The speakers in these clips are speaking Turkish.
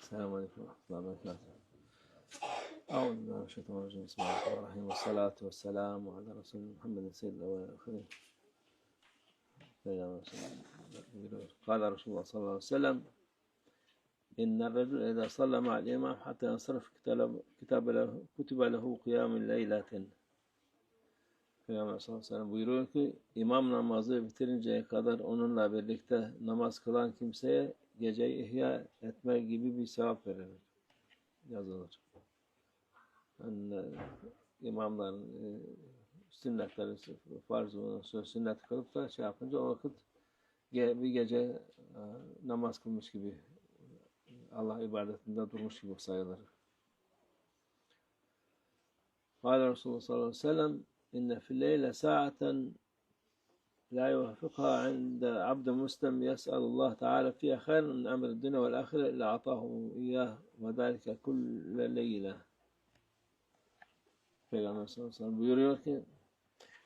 السلام عليكم ورحمة الله وبركاته. أعوذ بالله من الشيطان الرجيم. بسم الله الرحمن الرحيم والصلاة والسلام على رسول محمد سيد الأولين والآخرين. قال رسول الله صلى الله عليه وسلم: إن الرجل إذا صلى مع الإمام حتى ينصرف كتب له قيام ليلة. Peygamber sallallahu aleyhi ve sellem buyuruyor ki imam namazı bitirinceye kadar onunla birlikte namaz kılan kimseye geceyi ihya etme gibi bir sevap verilir, yazılır. Yani, imamların sünnetleri, farz-ı sünnet kılıp da şey yapınca o vakit bir gece namaz kılmış gibi, Allah ibadetinde durmuş gibi sayılır. Kâle Resulullah sallallahu aleyhi ve sellem: İnne fil-leyle sa'aten la yuvafiqha 'inde 'abdin muslim yes'alullah Teala fiha hayran min emri dünya ve'l ahire illa atahu iyyah ve zâlike kulle leyle. Peygamber sallallahu aleyhi ve sellem buyuruyor ki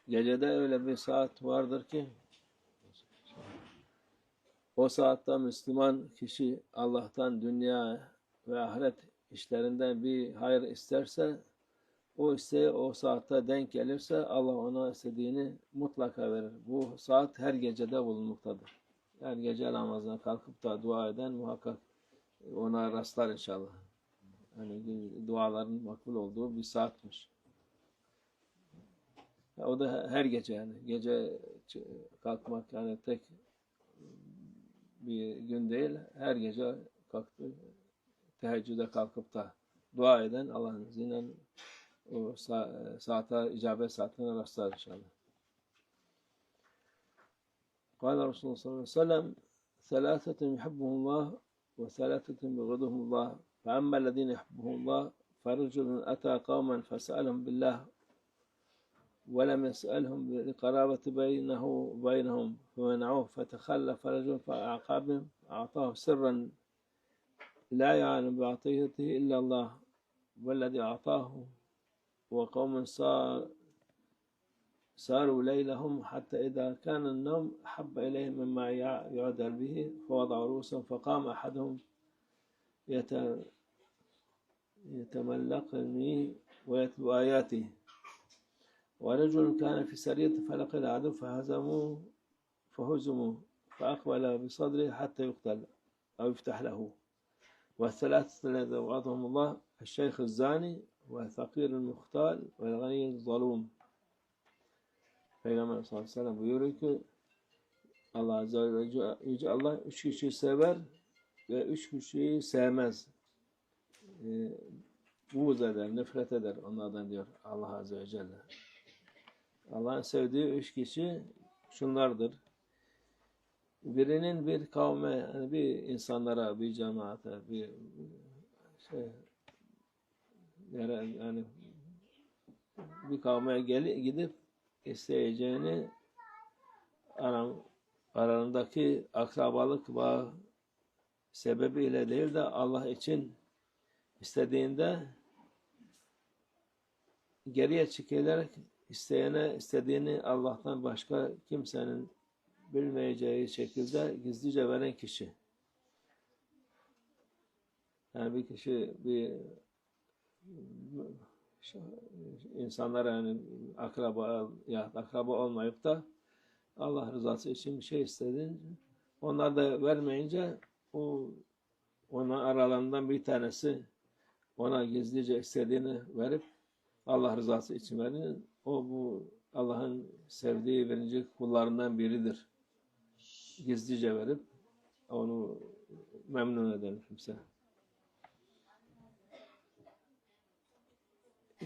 gecede öyle bir saat vardır ki o saatte Müslüman kişi Allah'tan dünya ve ahiret işlerinden bir hayır isterse, o isteği o saatte denk gelirse Allah ona istediğini mutlaka verir. Bu saat her gecede bulunmaktadır. Yani gece namazına kalkıp da dua eden muhakkak ona rastlar inşallah. Yani duaların makbul olduğu bir saatmiş. O da her gece, yani gece kalkmak yani tek bir gün değil, her gece kalktı, teheccüde kalkıp da dua eden Allah'ın izniyle o saate, icabet saatine rastlar inşallah. Kâle Resulullah sallallahu aleyhi ve sellem: Selâsetun yuhibbuhumullah ve selâsetun yubghiduhumullah. فَأَمَّا الَّذ۪ينَ يُحِبُّهُمُ اللّٰهُ فَرَجُلٌ أَتَى قَوْمًا فَسَأَلَهُمْ بِاللّٰهِ وَلَمْ يَسْأَلْهُمْ بِالْقَرَابَةِ بَيْنَهُ وَبَيْنَهُمْ فَمَنَعُوهُ فَتَخَلَّفَ رَجُلٌ فَأَعْقَابَهُمْ أَعْطَاهُ سِرًّا لَا يَعْلَمُ بِعَطِيَّتِهِ إِلَّا اللّٰهُ وَالَّذِي أَعْطَاهُ وقوم ساروا ليلهم حتى إذا كان النوم أحب إليهم مما يعدل به فوضعوا رؤوسهم فقام أحدهم يتملقني ويتلو آياته ورجل كان في سرية فلقي العدو فهزموا فأقبل بصدره حتى يقتل أو يفتح له. والثلاثة الذين وعظهم الله: الشيخ الزاني وَالْفَقِيرُ الْمُخْتَالِ وَالْغَنِيُّ الظَّلُومُ. Peygamber sallallahu aleyhi ve sellem buyuruyor ki Allah azze ve yüce Allah üç kişiyi sever ve üç kişiyi sevmez. Buğz eder, nefret eder onlardan diyor Allah azze ve celle. Allah'ın sevdiği üç kişi şunlardır. Birinin bir kavme, yani bir insanlara, bir cemaate, bir yani bir kavme gidip isteyeceğini aralarındaki akrabalık bağı sebebiyle değil de Allah için istediğinde geriye çekilerek istediğini Allah'tan başka kimsenin bilmeyeceği şekilde gizlice veren kişi. Yani bir kişi insanlara yani akraba olmayıp da Allah rızası için bir şey istediğince onlar da vermeyince ona aralarından bir tanesi ona gizlice istediğini verip Allah rızası için verir. Bu Allah'ın sevdiği birinci kullarından biridir. Gizlice verip onu memnun eden kimse.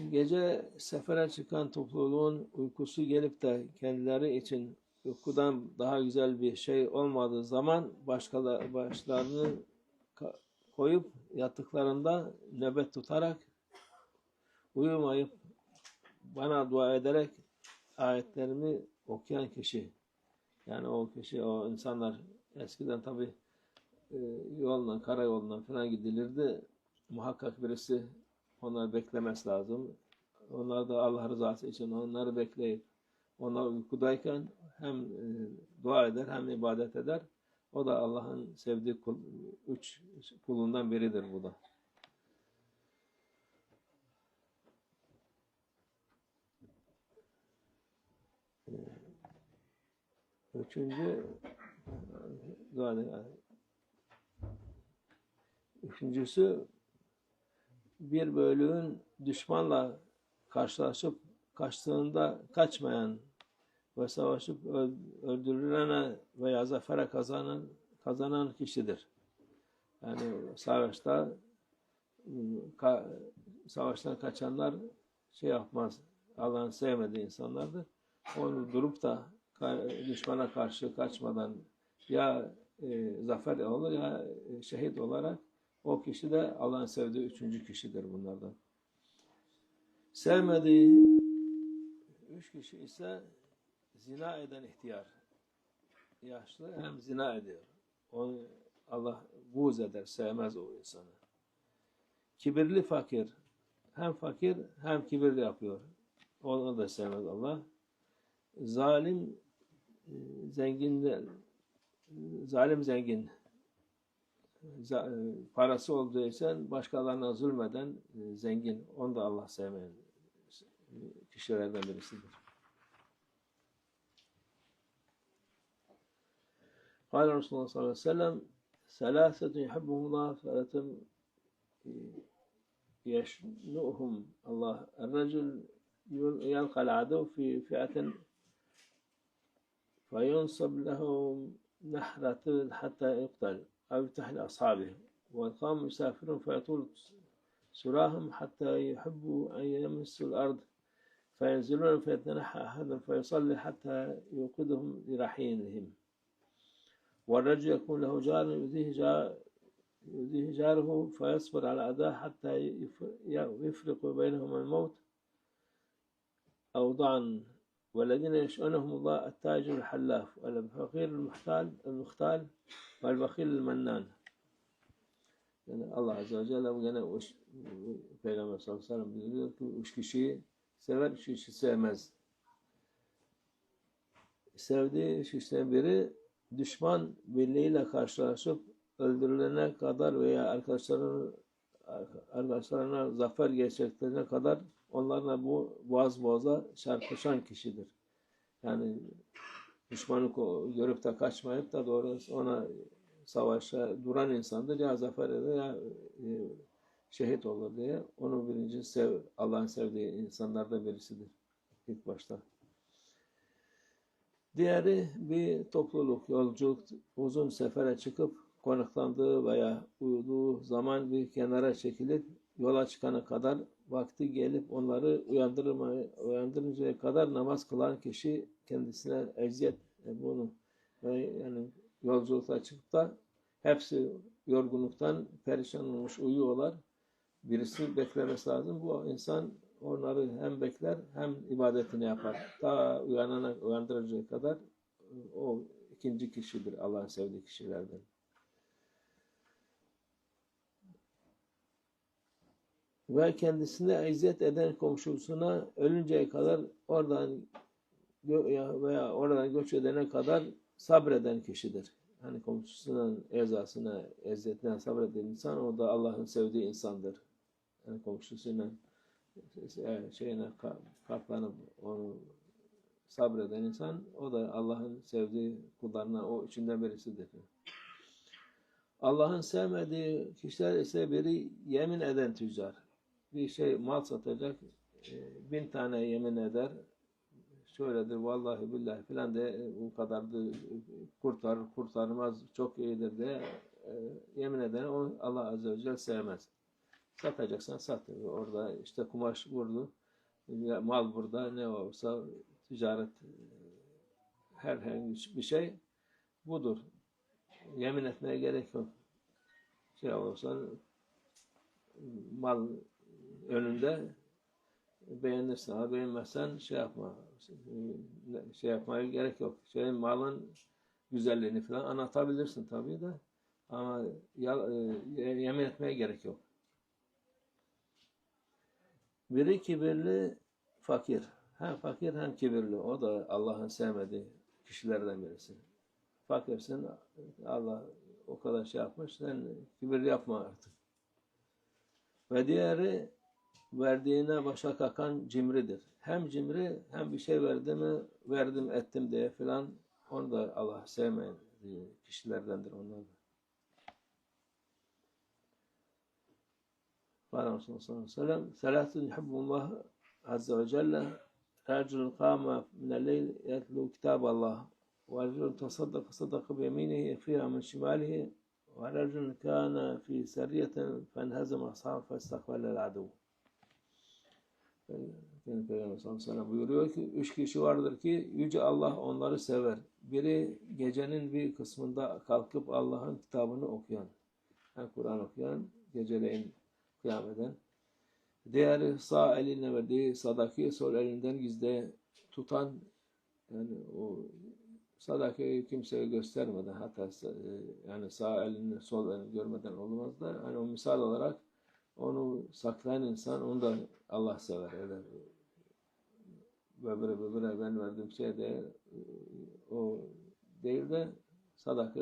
Gece sefere çıkan topluluğun uykusu gelip de kendileri için uykudan daha güzel bir şey olmadığı zaman başlarını koyup yattıklarında nöbet tutarak uyumayıp bana dua ederek ayetlerimi okuyan kişi, yani o kişi, o insanlar eskiden tabi yoldan, karayolundan falan gidilirdi. Muhakkak birisi onları beklemesi lazım. Onlar da Allah rızası için onları bekleyip onlar uykudayken hem dua eder hem ibadet eder. O da Allah'ın sevdiği üç kulundan biridir bu da. Üçüncüsü bir bölüğün düşmanla karşılaşıp kaçtığında kaçmayan ve savaşıp öldürülene veya zafere kazanan kişidir. Yani savaştan kaçanlar şey yapmaz. Allah'ın sevmediği insanlardır. Onu durup da düşmana karşı kaçmadan ya zafer olur ya şehit olarak o kişi de Allah'ın sevdiği üçüncü kişidir bunlardan. Sevmediği üç kişi ise zina eden ihtiyar. Yaşlı hem zina ediyor. Onu Allah buğz eder, sevmez o insanı. Kibirli fakir. Hem fakir hem kibirli yapıyor. Onu da sevmez Allah. Zalim zengin. Parası olduğu için başkalarına zulmeden zengin. Onu da Allah sevmeyen kişilerden birisidir. قال Resulullah sallallahu aleyhi ve sellem selâsetun yuhibbuhumullah feletem yeşnu'hum Allah. El-recul yelkal adev fi fi'aten feyunsab lehum nehratul hatta yuqtal ev yuftah ashabihi وَالْقَوْمُ يُسَافِرُونَ فَيَطُولُ سُرَاهُمْ حَتَّى يُحِبُّوا أَنْ يَمَسُّوا الْأَرْضَ فَيَنْزِلُونَ فَيَتَنَحَّى أَحَدُهُمْ فَيُصَلِّي حَتَّى يُوقِظَهُمْ لِرَحِيلِهِمْ وَالرَّجُلُ يَكُونُ لَهُ جَارٌ يؤذيه جاره فيصبر على أذاه حتى يفرق بينهما الموت أو ضعن والذين يشأنهم الله التاجر الحلاف والفقير المختال والبخيل المنان. Yani Allah Azze ve Celle bu gene Peygamber sallallahu aleyhi ve sellem bildiriyor ki üç kişiyi sever, üç kişi sevmez. Sevdiği üç kişiden biri düşman birliğiyle karşılaşıp öldürülene kadar veya arkadaşlarına zafer gerçeklerine kadar onlarla bu boğaz boğaza çarpışan kişidir. Yani düşmanı görüp de kaçmayıp da doğrusu ona savaşa duran insandır. Ya zafer eder ya şehit olur diye. Onu birinci Allah'ın sevdiği insanlardan birisidir ilk başta. Diğeri bir topluluk, yolculuk, uzun sefere çıkıp konaklandığı veya uyuduğu zaman bir kenara çekilip yola çıkana kadar vakti gelip onları uyandırıncaya kadar namaz kılan kişi kendisine eziyet bunu yani yolculukta çıkıp da hepsi yorgunluktan perişan olmuş uyuyorlar. Birisi beklemesi lazım. Bu insan onları hem bekler hem ibadetini yapar. Ta uyandırıncaya kadar o ikinci kişidir Allah'ın sevdiği kişilerden. Ve kendisine eziyet eden komşusuna ölünceye kadar veya oradan göç edene kadar sabreden kişidir. Hani komşusunun ezasına, eziyetine sabreden insan o da Allah'ın sevdiği insandır. Yani komşusuna katlanıp onu sabreden insan o da Allah'ın sevdiği kullarına o içinden birisidir. Allah'ın sevmediği kişiler ise biri yemin eden tüccar. Bir şey mal satacak 1000 tane yemin eder. Şöyledir vallahi billahi filan de bu kadardı kurtarmaz çok iyidir diye yemin eden o Allah Azze ve Celle sevmez. Satacaksan sat. Orada işte kumaş vurdu. Mal burada ne olursa ticaret herhangi bir şey budur. Yemin etmeye gerek yok. Şey olursa mal önünde beğenirsin ama beğenmezsen şey yapmaya gerek yok. Malın güzelliğini falan anlatabilirsin tabii de ama yemin etmeye gerek yok. Biri kibirli, fakir. Hem fakir hem kibirli. O da Allah'ın sevmediği kişilerden birisi. fakirsin, Allah o kadar şey yapmış, sen kibir yapma artık. Ve diğeri verdiğine başa kakan cimridir. Hem cimri hem bir şey verdi mi verdim ettim diye filan, onu da Allah sevmeyen kişilerdendir onlar da. قال رسول الله صلى الله عليه وسلم ثلاث يحب الله عز وجل رجل قام من الليل يتلو كتاب الله ورجل تصدق صدق بيمينه يخفيها من شماله ورجل كان في سرية فانهزم أصحابه فاستقبل العدو. Peygamber sallallahu aleyhi ve sellem buyuruyor ki 3 kişi vardır ki Yüce Allah onları sever. Biri gecenin bir kısmında kalkıp Allah'ın kitabını okuyan, yani Kur'an okuyan, geceleyin kıyam eden. Diğeri sağ eline verdiği sadakayı sol elinden gizli tutan, yani o sadakayı kimseye göstermeden, hatta yani sağ elini sol elini görmeden olmaz da, hani o misal olarak onu saklayan insan, onu da Allah sever. Öyle böbüre ben verdiğim şey de o değil de sadaka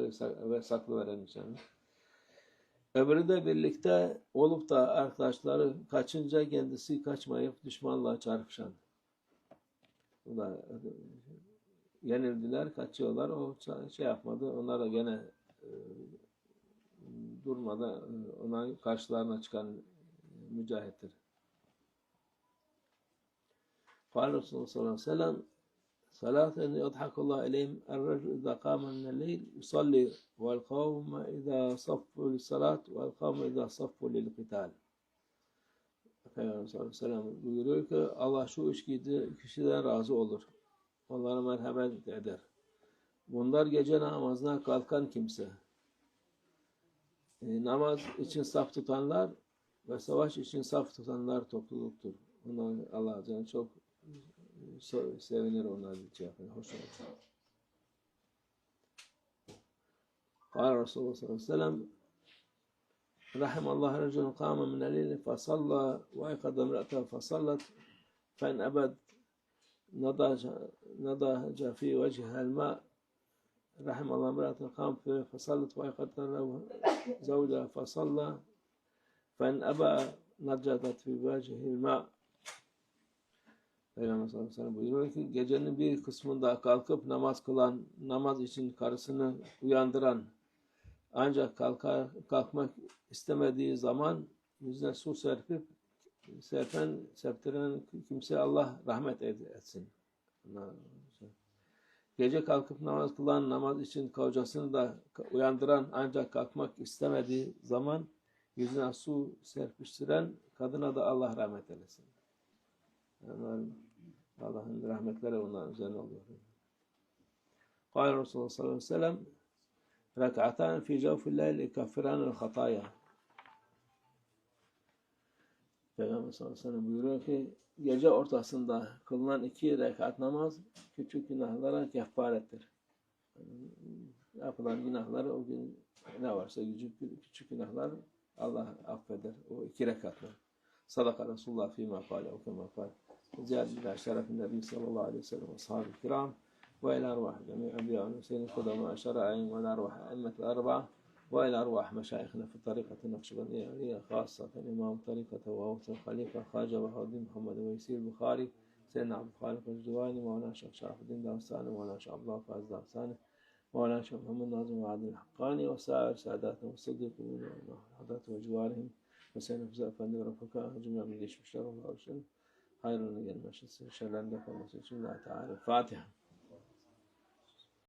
ve saklı veren insan. Öbürü de birlikte olup da arkadaşları kaçınca kendisi kaçmayıp düşmanla çarpışan. Bu da yenildiler, kaçıyorlar. O şey yapmadı. Onlar da gene durmadan ona karşılarına çıkan mücahittir. قال رسول الله صلى الله عليه وسلم ثلاثة يضحك الله إليهم الرجل إذا قام من الليل يصلي والقوم إذا صفوا للصلاة والقوم إذا صفوا للقتال. Peygamber sallallahu aleyhi ve sellem buyuruyor ki Allah şu üç kişiden razı olur. Onlara merhamet eder. Bunlar gece namazına kalkan kimse. Namaz için saf tutanlar ve savaş için saf tutanlar topluluktur. Bunlar Allah Azze çok sevinir, onlar için yapar. Hoş olur. قال رسول الله صلى الله عليه وسلم رحم الله رجلا قام من الليل فصلى وأيقظ امرأته فصلت فإن أبت نضج في وجهها الماء رحم الله امرأة قام فصلت وأيقظت له زوجها فصلى فإن أبى نضجت في وجهه الماء. Peygamber sallallahu aleyhi ve sellem buyuruyor ki gecenin bir kısmında kalkıp namaz kılan, namaz için karısını uyandıran, ancak kalkmak istemediği zaman yüzüne su serpiren kimse Allah rahmet etsin. Gece kalkıp namaz kılan, namaz için kocasını da uyandıran, ancak kalkmak istemediği zaman yüzüne su serpiştiren kadına da Allah rahmet eylesin. Yani Allah'ın rahmetleri onların üzerine oluyor. قال Resulullah sallallahu aleyhi ve sellem rek'atan fi cevfil leyl yukaffiranul hataya. Peygamber sallallahu aleyhi ve sellem buyuruyor ki gece ortasında kılınan 2 rekat namaz küçük günahlara kefarettir. Yapılan günahları o gün ne varsa küçük günahlar Allah affeder. O 2 rekatlar. Sadaka Resulullah fîmâ kâle o kemâ kâle. زيادة إلى شرف النبي صلى الله عليه وسلم وأصحابه الكرام وإلى أرواح جميع أنبياء والمرسلين القدماء شرائعهم وإلى أرواح أئمة الأربعة وإلى أرواح مشايخنا في الطريقة النقشبندية خاصة إمام طريقة وأوس الخليفة خواجة بهاء الدين محمد ويسير البخاري سيدنا عبد الخالق الجواني مولانا الشيخ شرف الدين داستاني مولانا الشيخ عبد الله فاز داستاني مولانا الشيخ محمد ناظم وعادل الحقاني وسائر ساداتهم والصديقين وحضراتهم وجوارهم وسيدنا فزاء فندق رفقاء جميع من جيش بشار الله وسلم. Hayrını gelmesi, şerlerinde kalması için Allah Teala Fatiha.